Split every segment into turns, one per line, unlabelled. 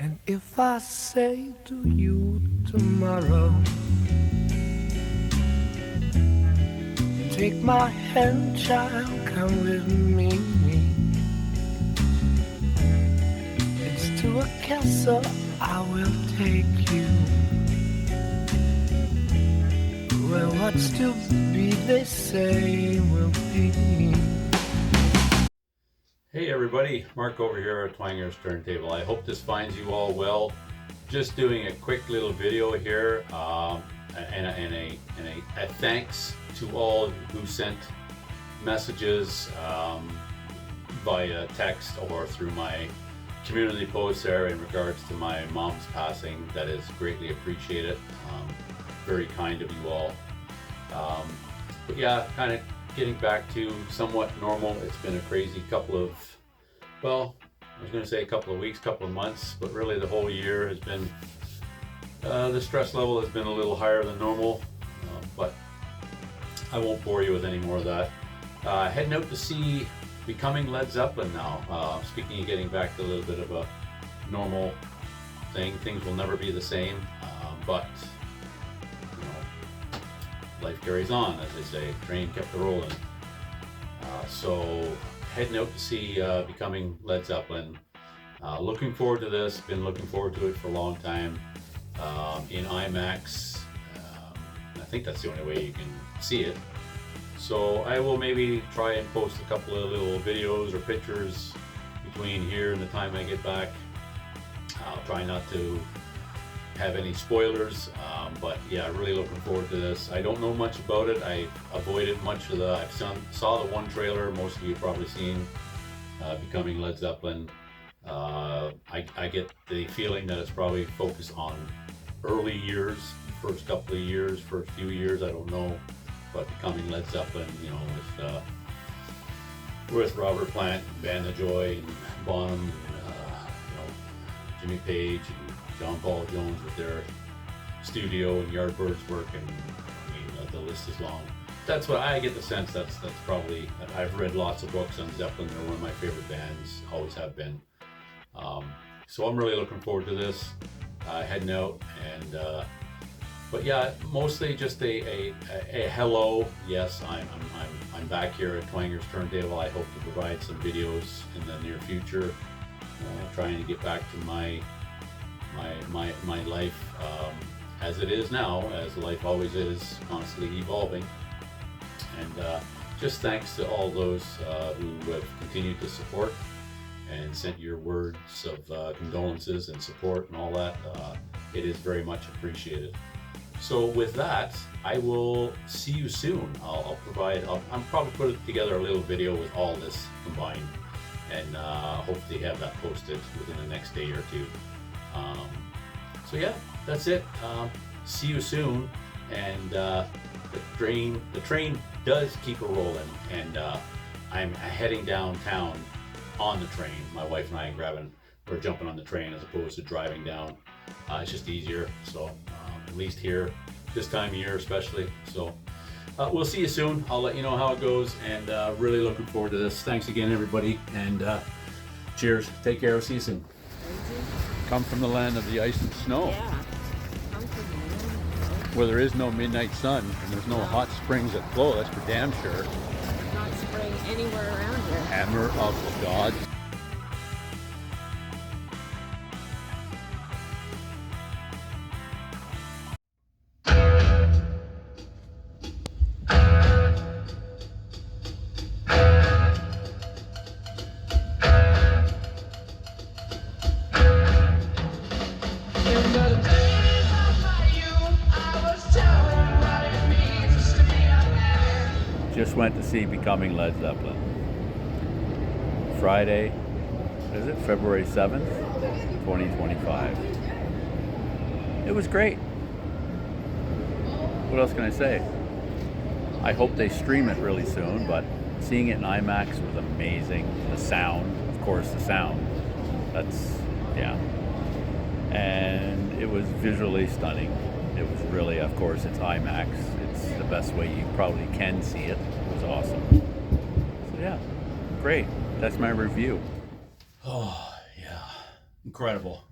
And if I say to you tomorrow, take my hand, child, come with me. It's to a castle I will take you, where what's to be, they say, will be.
Hey everybody, Mark over here at Twanger's Turntable. I hope this finds you all well. Just doing a quick little video here, and a thanks to all who sent messages via text or through my community posts there in regards to my mom's passing. That is greatly appreciated. Very kind of you all. But yeah, kind of getting back to somewhat normal. It's been a crazy couple of, well, I was going to say a couple of weeks, couple of months, but really the whole year has been, the stress level has been a little higher than normal, but I won't bore you with any more of that. Heading out to see Becoming Led Zeppelin now. Speaking of getting back to a little bit of a normal thing, things will never be the same, but life carries on, as they say. Train kept rolling. So heading out to see Becoming Led Zeppelin. Looking forward to this. Been looking forward to it for a long time. In IMAX. I think that's the only way you can see it. So I will maybe try and post a couple of little videos or pictures between here and the time I get back. I'll try not to have any spoilers, but yeah, really looking forward to this. I don't know much about it. I avoided much of the, saw the one trailer, most of you have probably seen, Becoming Led Zeppelin. I get the feeling that it's probably focused on early years, first couple of years, first few years, I don't know, but Becoming Led Zeppelin, with Robert Plant, Van the Joy, and Bonham, and, Jimmy Page, and John Paul Jones with their studio and Yardbirds work, and the list is long. That's what I get the sense. That's probably. I've read lots of books on Zeppelin. They're one of my favorite bands. Always have been. So I'm really looking forward to this. Heading out, and but yeah, mostly just a hello. Yes, I'm back here at Twanger's Turntable. I hope to provide some videos in the near future. Trying to get back to my life as it is now, as life always is, constantly evolving. And just thanks to all those who have continued to support and sent your words of condolences and support and all that. It is very much appreciated. So with that, I will see you soon. I'll probably put together a little video with all this combined, and hopefully have that posted within the next day or two. So yeah, that's it. See you soon. And the train does keep a rolling, and I'm heading downtown on the train. My wife and I we're jumping on the train as opposed to driving down. It's just easier. So at least here, this time of year especially. So we'll see you soon. I'll let you know how it goes, and really looking forward to this. Thanks again, everybody, and cheers. Take care. I'll see you soon. Come from the land of the ice and snow.
Yeah. Come from the land.
Where there is no midnight sun and there's no hot springs that flow, that's for damn sure.
There's not spring anywhere around here.
Hammer of the gods. Just went to see Becoming Led Zeppelin. Friday, is it February 7th, 2025. It was great. What else can I say? I hope they stream it really soon, but seeing it in IMAX was amazing. The sound, of course, that's, yeah. And it was visually stunning. It was really, of course, it's IMAX. It's the best way you probably can see it. It was awesome. So yeah, great. That's my review. Oh, yeah. Incredible.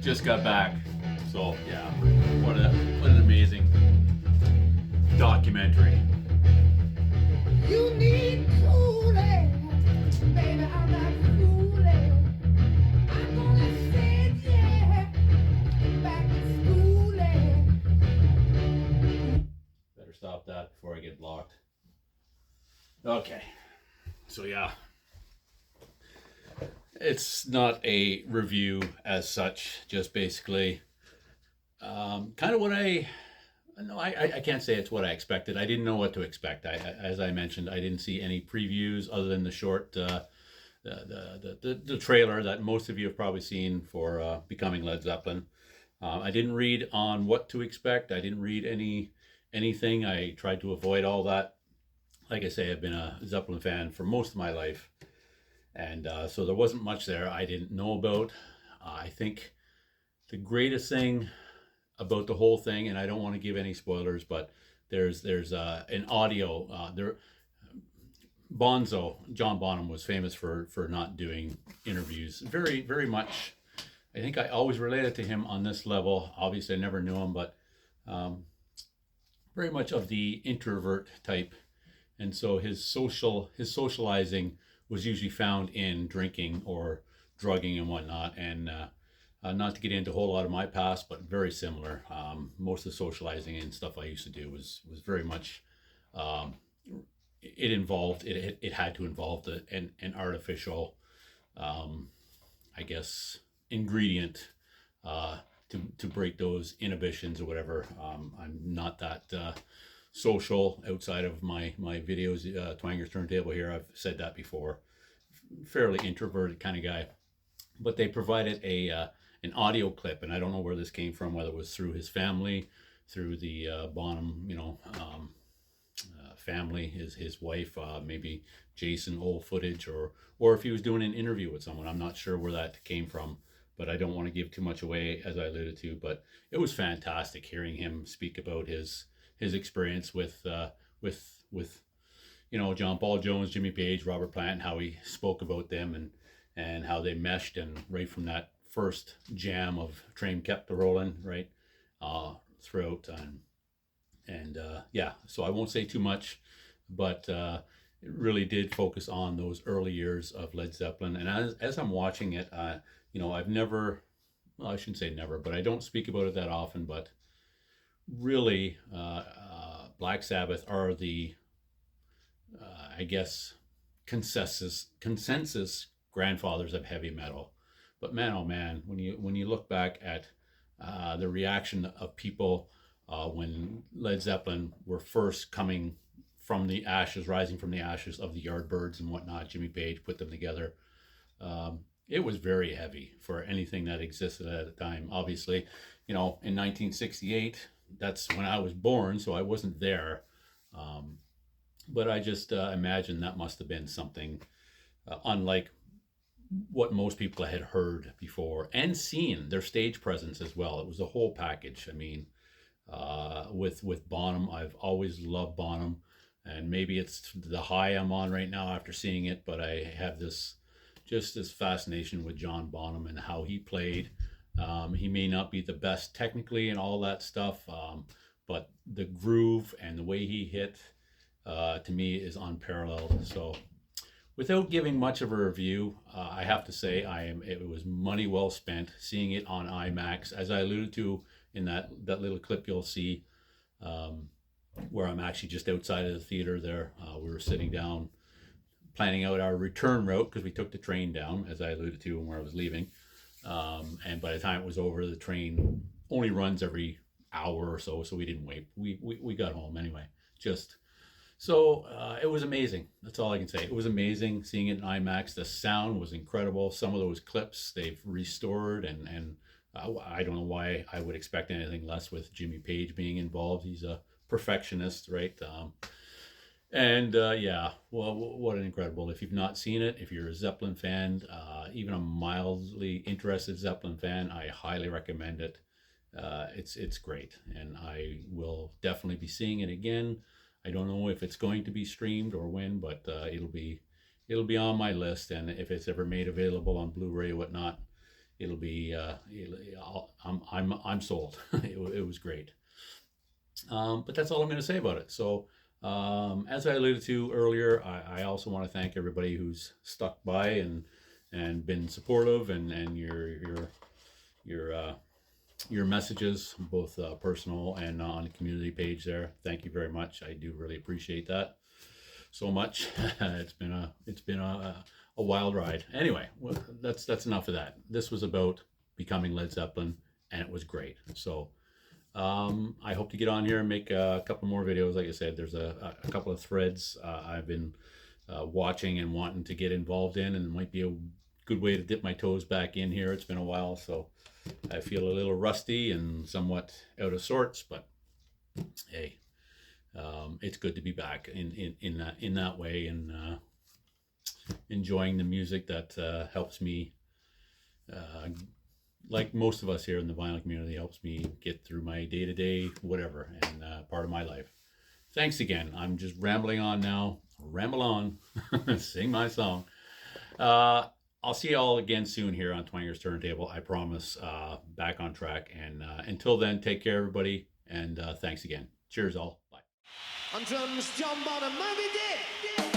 just got back. So yeah, what an amazing documentary.
You need cooling, baby. I'm not fooling. I'm gonna send you back to schooling.
Better stop that before I get blocked. Okay, so yeah, it's not a review as such, just basically kind of what I can't say it's what I expected. I didn't know what to expect. As I mentioned, I didn't see any previews other than the short the trailer that most of you have probably seen for Becoming Led Zeppelin. I didn't read on what to expect. I didn't read anything. I tried to avoid all that. Like I say, I've been a Zeppelin fan for most of my life, and so there wasn't much there I didn't know about. I think the greatest thing about the whole thing, and I don't want to give any spoilers, but there's an audio there. John Bonham was famous for not doing interviews. Very much. I think I always related to him on this level. Obviously, I never knew him, but very much of the introvert type, and so his socializing was usually found in drinking or drugging and whatnot. And not to get into a whole lot of my past, but very similar. Most of the socializing and stuff I used to do was very much. It had to involve an artificial, I guess, ingredient to break those inhibitions or whatever. I'm not that social outside of my videos. Twanger's Turntable here. I've said that before. Fairly introverted kind of guy, but they provided an audio clip, and I don't know where this came from. Whether it was through his family, through the Bonham, family, his wife, maybe Jason, old footage, or if he was doing an interview with someone. I'm not sure where that came from, but I don't want to give too much away, as I alluded to. But it was fantastic hearing him speak about his experience with John Paul Jones, Jimmy Page, Robert Plant, how he spoke about them and how they meshed, and right from that first jam of Train Kept a Rolling, right, throughout. And yeah, so I won't say too much, but it really did focus on those early years of Led Zeppelin. And as I'm watching it, I've never, well, I shouldn't say never, but I don't speak about it that often. But really, Black Sabbath are the, I guess, consensus grandfathers of heavy metal. But man, oh man, when you look back at the reaction of people when Led Zeppelin were first coming from the ashes, rising from the ashes of the Yardbirds and whatnot, Jimmy Page put them together. It was very heavy for anything that existed at the time. Obviously, in 1968, that's when I was born, so I wasn't there. But I just imagine that must have been something unlike what most people had heard before and seen. Their stage presence as well. It was a whole package. I mean, with Bonham, I've always loved Bonham, and maybe it's the high I'm on right now after seeing it, but I have this fascination with John Bonham and how he played. He may not be the best technically and all that stuff, but the groove and the way he hit, to me, is unparalleled. So without giving much of a review, I have to say it was money well spent seeing it on IMAX, as I alluded to in that little clip you'll see, where I'm actually just outside of the theater there. We were sitting down planning out our return route because we took the train down, as I alluded to when I was leaving. And by the time it was over, the train only runs every hour or so we didn't wait. We got home anyway. So it was amazing. That's all I can say. It was amazing seeing it in IMAX. The sound was incredible. Some of those clips they've restored, and I don't know why I would expect anything less with Jimmy Page being involved. He's a perfectionist, right? Yeah, well, what an incredible. If you've not seen it, if you're a Zeppelin fan, even a mildly interested Zeppelin fan, I highly recommend it. It's great, and I will definitely be seeing it again. I don't know if it's going to be streamed or when, but it'll be on my list. And if it's ever made available on Blu-ray or whatnot, it'll be I'm sold. It was great. But that's all I'm going to say about it. So, as I alluded to earlier, I also want to thank everybody who's stuck by and been supportive, and your your messages, both personal and on the community page there. Thank you very much. I do really appreciate that so much. It's been a wild ride. Anyway, well, that's enough of that. This was about becoming Led Zeppelin, and it was great. So I hope to get on here and make a couple more videos. Like I said, there's a couple of threads I've been watching and wanting to get involved in, and it might be a good way to dip my toes back in here. It's been a while, so I feel a little rusty and somewhat out of sorts, but hey, it's good to be back in that way, and enjoying the music that helps me, like most of us here in the vinyl community, helps me get through my day-to-day whatever, and part of my life. Thanks again. I'm just rambling on now. Ramble on. Sing my song. I'll see you all again soon here on Twanger's Turntable. I promise. Back on track. And until then, take care, everybody. And thanks again. Cheers, all. Bye.
On drums, John Bonham, Moby Dick.